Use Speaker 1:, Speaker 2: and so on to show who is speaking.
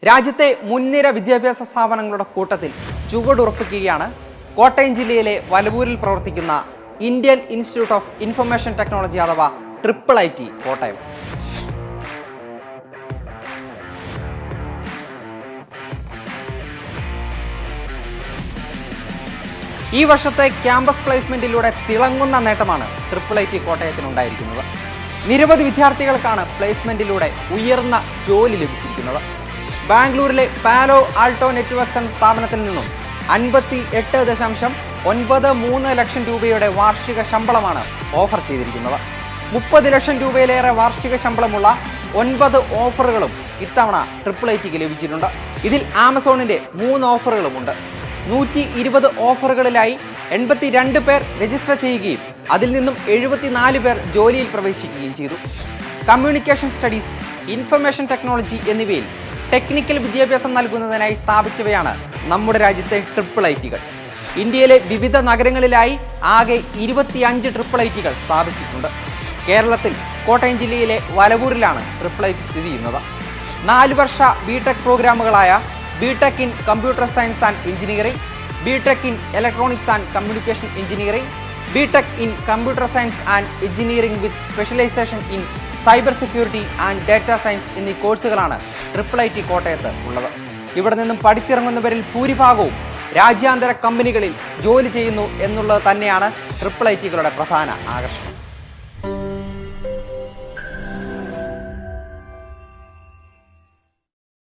Speaker 1: രാജ്യത്തെ മുൻനിര വിദ്യാഭ്യാസ സ്ഥാപനങ്ങളുടെ കൂട്ടത്തിൽ ചുവടുറപ്പിക്കുകയാണ് കോട്ടയം ജില്ലയിലെ വലവൂരിൽ പ്രവർത്തിക്കുന്ന Indian institute of information technology അഥവാ IIIT കോട്ടയം. ഈ വർഷത്തെ ക്യാമ്പസ് പ്ലേസ്മെന്റിലൂടെ തിളങ്ങുന്ന നേട്ടമാണ് IIIT കോട്ടയത്തിനുണ്ടായിരിക്കുന്നത്. നിരവധി വിദ്യാർത്ഥികൾക്കാണ് പ്ലേസ്മെന്റിലൂടെ ഉയർന്ന ജോലി ലഭിച്ചിരിക്കുന്നത്. ബാംഗ്ലൂരിലെ പാലോ ആൾട്ടോ നെറ്റ്വർക്ക്സ് എന്ന സ്ഥാപനത്തിൽ നിന്നും 58.93 ലക്ഷം രൂപയുടെ വാർഷിക ശമ്പളമാണ് ഓഫർ ചെയ്തിരിക്കുന്നത്. 30 ലക്ഷം രൂപയിലേറെ വാർഷിക ശമ്പളമുള്ള 9 ഓഫറുകളും ഇത്തവണ IIITക്ക് ലഭിച്ചിട്ടുണ്ട്. ഇതിൽ ആമസോണിന്റെ 3 ഓഫറുകളുമുണ്ട്. 120 ഓഫറുകളിലായി 82 പേർ രജിസ്റ്റർ ചെയ്യുകയും അതിൽ നിന്നും 74 പേർ ജോലിയിൽ പ്രവേശിക്കുകയും ചെയ്തു. കമ്മ്യൂണിക്കേഷൻ സ്റ്റഡീസ്, ഇൻഫർമേഷൻ ടെക്നോളജി എന്നിവയിൽ ടെക്നിക്കൽ വിദ്യാഭ്യാസം നൽകുന്നതിനായി സ്ഥാപിച്ചവയാണ് നമ്മുടെ രാജ്യത്തെ IIITകൾ. ഇന്ത്യയിലെ വിവിധ നഗരങ്ങളിലായി ആകെ 25 IIITകൾ സ്ഥാപിച്ചിട്ടുണ്ട്. കേരളത്തിൽ കോട്ടയം ജില്ലയിലെ വലവൂരിലാണ് IIIT സ്ഥിതി ചെയ്യുന്നത്. 4 വർഷ ബിടെക് പ്രോഗ്രാമുകളായ BTech in computer science and engineering, BTech in electronics and communication engineering, BTech in computer science and engineering with specialisation in cyber security and data science എന്നീ കോഴ്സുകളാണ് IIIT കോട്ടയത്ത് ഉള്ളത്. ഇവിടെ നിന്നും പഠിച്ചിറങ്ങുന്നവരിൽ ഭൂരിഭാഗവും രാജ്യാന്തര കമ്പനികളിൽ ജോലി ചെയ്യുന്നു എന്നുള്ളത് തന്നെയാണ് IIITകളുടെ പ്രധാന ആകർഷണം.